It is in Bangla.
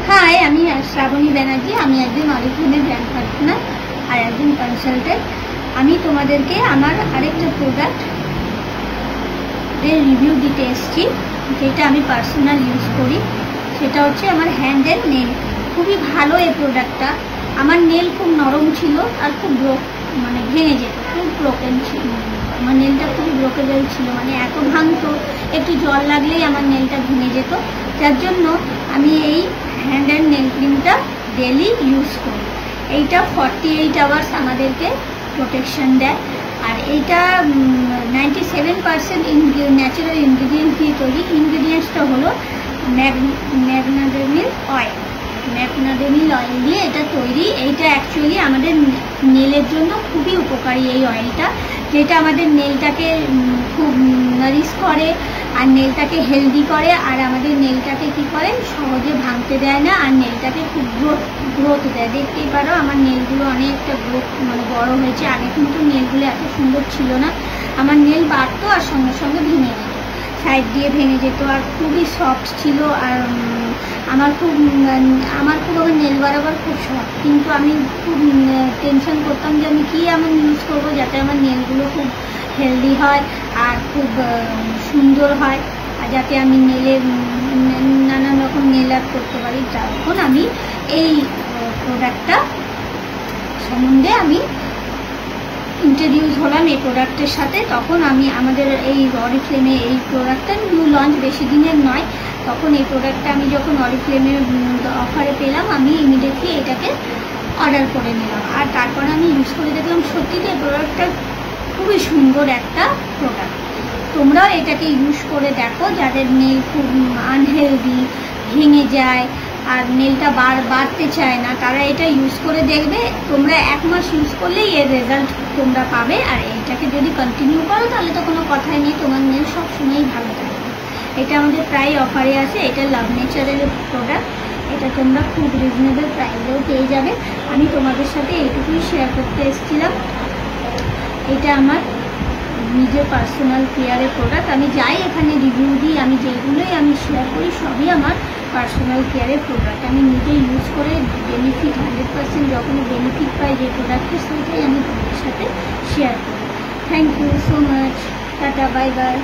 হাই, আমি শ্রাবণী ব্যানার্জি। আমি একজন অরিফ্লেমের ব্র্যান্ড পার্টনার আর একজন কনসালটেন্ট। আমি তোমাদেরকে আমার আরেকটা প্রোডাক্ট রিভিউ দিতে এসেছি, যেটা আমি পার্সোনাল ইউজ করি। সেটা হচ্ছে আমার হ্যান্ড অ্যান্ড নেল। খুবই ভালো এই প্রোডাক্টটা। আমার নেল খুব নরম ছিল আর খুব ভেঙে যেত, খুব ব্রোকেন ছিল। আমার নেলটা খুবই ব্রোকেবল ছিল, এত ভাঙতো, একটু জল লাগলেই আমার নেলটা ভেঙে যেত। যার জন্য আমি এই হ্যান্ড অ্যান্ড নেল ক্রিমটা ডেলি ইউজ করি। এইটা 48 আওয়ার্স আমাদেরকে প্রোটেকশন দেয়। আর এইটা 97% ন্যাচারাল ইনগ্রিডিয়েন্টস দিয়ে তৈরি। ইনগ্রিডিয়েন্টসটা হলো ম্যাগনাডেমিল অয়েল। ম্যাগনাডেমিল অয়েল দিয়ে এটা তৈরি। এইটা অ্যাকচুয়ালি আমাদের নেলের জন্য খুবই উপকারী এই অয়েলটা, যেটা আমাদের নেলটাকে খুব নারিশ করে আর নেলটাকে হেলদি করে, আর আমাদের নেলটাকে কি করে সহজে ভাঙতে দেয় না, আর নেলটাকে খুব গ্রোথ দেয়। দেখতেই পারো আমার নেলগুলো অনেকটা গ্রোথ বড় হয়েছে। আগে কিন্তু নেলগুলো এত সুন্দর ছিল না। আমার নেল বাড়তো আর সঙ্গে সঙ্গে ভেঙে যেত, সাইড দিয়ে ভেঙে যেত, আর খুবই সফট ছিল। আর আমার নেল বরাবর খুব সফট, কিন্তু আমি খুব টেনশন করতাম যে আমি কী এমন ইউজ করবো যাতে আমার নেলগুলো খুব হেলদি হয় আর খুব সুন্দর হয়, আর যাতে আমি নানান রকম নেল আর্ট করতে পারি। তখন আমি এই প্রোডাক্টটা সম্বন্ধে ইন্ট্রোডিউস হলাম এই প্রোডাক্টের সাথে। তখন আমাদের এই অরিফ্লেমে এই প্রোডাক্টটা নিউ লঞ্চ, বেশি দিনের নয়। তখন এই প্রোডাক্টটা আমি যখন অরিফ্লেমে অফারে পেলাম, আমি ইমিডিয়েটলি এটাকে অর্ডার করে নিলাম। আর তারপরে আমি ইউজ করে দেখলাম সত্যিই এই প্রোডাক্টটা খুবই সুন্দর একটা প্রোডাক্ট। তোমরাও এটাকে ইউজ করে দেখো। যাদের নেল খুব আনহেলদি, ভেঙে যায় আর নেলটা বাড়তে চায় না, তারা এটা ইউজ করে দেখবে। তোমরা 1 মাস ইউজ করলেই এর রেজাল্ট তোমরা পাবে। আর এইটাকে যদি কন্টিনিউ করো তাহলে তো কোনো কথাই নেই, তোমার নেল সবসময়ই ভালো থাকবে। এটা আমাদের প্রায় অফারে আছে। এটা লাভ নেচারের প্রোডাক্ট। এটা তোমরা খুব রিজনেবল প্রাইসেও পেয়ে যাবে। আমি তোমাদের সাথে এইটুকুই শেয়ার করতে এসেছিলাম। এটা আমার নিজের পার্সোনাল কেয়ারের প্রোডাক্ট। আমি যাই এখানে রিভিউ দিই, আমি যেগুলোই শেয়ার করি সবই আমার পার্সোনাল কেয়ারের প্রোডাক্ট। আমি নিজে ইউজ করে বেনিফিট 100% যখন বেনিফিট পাই যে প্রোডাক্টে, সেটাই আমি তোমাদের সাথে শেয়ার করি। Thank you so much. Tata, bye by.